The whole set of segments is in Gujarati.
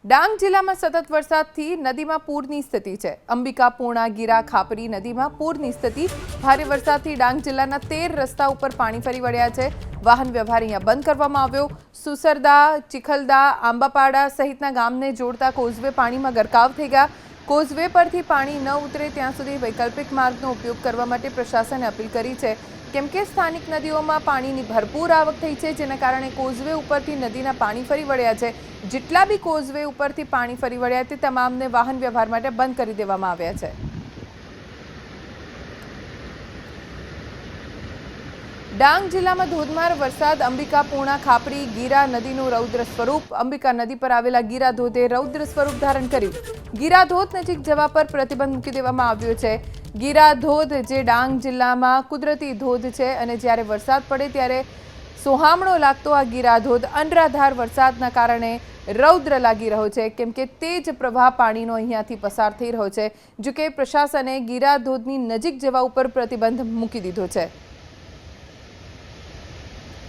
ડાંગ જિલ્લામાં સતત વરસાદથી નદીમાં પૂરની સ્થિતિ છે। અંબિકા, પૂર્ણા, ગીરા, ખાપરી નદીમાં પૂરની સ્થિતિ। ભારે વરસાદથી ડાંગ જિલ્લાના 13 રસ્તા ઉપર પાણી ફરી વળ્યા છે। વાહન વ્યવહાર અહીંયા બંધ કરવામાં આવ્યો। સુસરદા, ચિખલદા, આંબાપાડા સહિતના ગામને જોડતા કોઝવે પાણીમાં ગરકાવ થઈ ગયા। કોઝવે પરથી પાણી ન ઉતરે ત્યાં સુધી વૈકલ્પિક માર્ગનો ઉપયોગ કરવા માટે પ્રશાસને અપીલ કરી છે, કેમ કે સ્થાનિક નદીઓમાં પાણીની ભરપૂર આવક થઈ છે, જેના કારણે કોઝવે ઉપરથી નદીના પાણી ફરી વળ્યા છે। જેટલા બી કોઝવે ઉપરથી પાણી ફરી વળ્યા તે તમામને વાહન વ્યવહાર માટે બંધ કરી દેવામાં આવ્યા છે। ડાંગ જિલ્લામાં ધોધમાર વરસાદ। અંબિકા, પૂર્ણા, ખાપરી, ગીરા નદીનું રૌદ્ર સ્વરૂપ। અંબિકા નદી પર આવેલા ગીરા ધોધે રૌદ્ર સ્વરૂપ ધારણ કર્યું। ગીરા ધોધ નજીક જવા પર પ્રતિબંધ મૂકી દેવામાં આવ્યો છે। ગીરા ધોધ જે ડાંગ જિલ્લામાં કુદરતી ધોધ છે અને જ્યારે વરસાદ પડે ત્યારે સોહામણો લાગતો આ ગીરા ધોધ અનરાધાર વરસાદના કારણે રૌદ્ર લાગી રહ્યો છે, કેમ કે તેજ પ્રવાહ પાણીનો અહીંયાથી પસાર થઈ રહ્યો છે। જો કે પ્રશાસને ગીરા ધોધની નજીક જવા ઉપર પ્રતિબંધ મૂકી દીધો છે।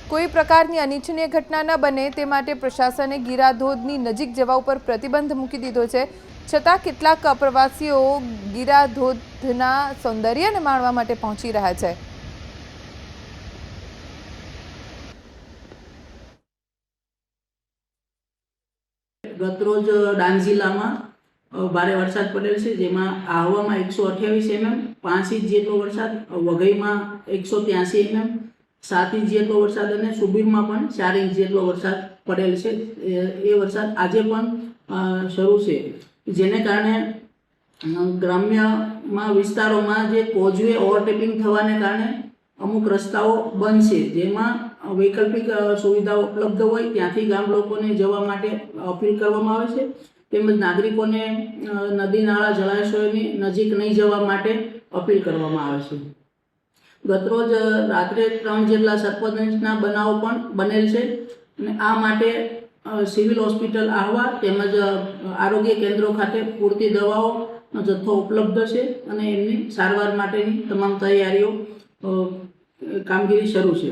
કોઈ પ્રકારની અનિચ્છનીય ઘટના ન બને તે માટે પ્રશાસને ગીરા ધોધની નજીક જવા ઉપર પ્રતિબંધ મૂકી દીધો છે। છતાં કેટલાક પ્રવાસીઓ ગીરા ધોધના સૌંદર્યને માણવા માટે પહોંચી રહ્યા છે। ગતરોજ ડાંગ જિલ્લામાં ભારે વરસાદ પડેલ છે, જેમાં આહવામાં 128 mm, 5 ઇંચ જેટલો વરસાદ, વઘઈમાં 183 mm, 7 ઇંચ જેટલો વરસાદ અને સુબીરમાં પણ 4 ઇંચ જેટલો વરસાદ પડેલ છે। એ વરસાદ આજે પણ શરૂ છે, જેને કારણે ગ્રામ્યમાં વિસ્તારોમાં જે કોઝવે ઓવરટેપિંગ થવાને કારણે અમુક રસ્તાઓ બંધ છે, જેમાં વૈકલ્પિક સુવિધાઓ ઉપલબ્ધ હોય ત્યાંથી ગામ લોકોને જવા માટે અપીલ કરવામાં આવે છે, તેમજ નાગરિકોને નદી નાળા જળાશયોની નજીક નહીં જવા માટે અપીલ કરવામાં આવે છે। ગતરોજ રાત્રે 3 જેટલા સરપંચના બનાવો પણ બનેલ છે અને આ માટે સિવિલ હોસ્પિટલ આહવા તેમજ આરોગ્ય કેન્દ્રો ખાતે પૂરતી દવાઓનો જથ્થો ઉપલબ્ધ છે અને એમની સારવાર માટેની તમામ તૈયારીઓ કામગીરી શરૂ છે।